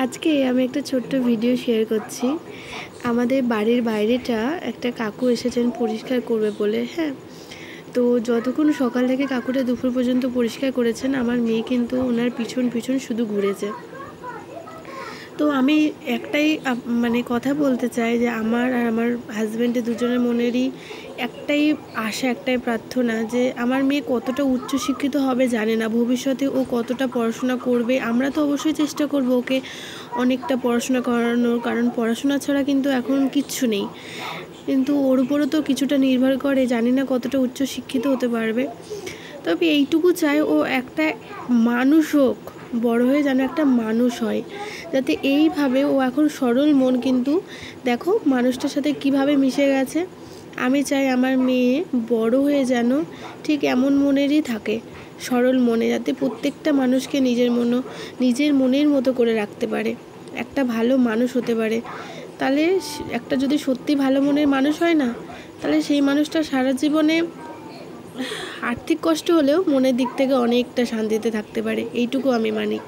আজকে আমি একটা ছোট্ট ভিডিও শেয়ার করছি। আমাদের বাড়ির বাইরেটা একটা কাকু এসেছেন পরিষ্কার করবে বলে, হ্যাঁ? তো যতক্ষণ সকাল থেকে কাকুটা দুপুর পর্যন্ত পরিষ্কার করেছেন, আমার মেয়ে কিন্তু ওনার পিছন পিছন শুধু ঘুরেছে। তো আমি একটাই মানে কথা বলতে চাই যে আমার আর আমার হাজব্যান্ডের দুজনের মনেরই একটাই আশা, একটাই প্রার্থনা যে আমার মেয়ে কতটা উচ্চশিক্ষিত হবে জানে না, ভবিষ্যতে ও কতটা পড়াশোনা করবে। আমরা তো অবশ্যই চেষ্টা করব ওকে অনেকটা পড়াশোনা করানোর, কারণ পড়াশোনা ছাড়া কিন্তু এখন কিচ্ছু নেই। কিন্তু ওর উপরও তো কিছুটা নির্ভর করে, জানি না কতটা উচ্চশিক্ষিত হতে পারবে। তবে এইটুকু চাই ও একটা মানুষ হোক, বড় হয়ে যেন একটা মানুষ হয়, যাতে এইভাবে ও এখন সরল মন, কিন্তু দেখো মানুষটার সাথে কিভাবে মিশে গেছে। আমি চাই আমার মেয়ে বড় হয়ে যেন ঠিক এমন মনেরই থাকে, সরল মনে, যাতে প্রত্যেকটা মানুষকে নিজের মনের মতো করে রাখতে পারে, একটা ভালো মানুষ হতে পারে। তাহলে একটা যদি সত্যি ভালো মনের মানুষ হয় না, তাহলে সেই মানুষটা সারা জীবনে আর্থিক কষ্ট হলেও মনের দিক থেকে অনেকটা শান্তিতে থাকতে পারে, এইটুকু আমি মানি।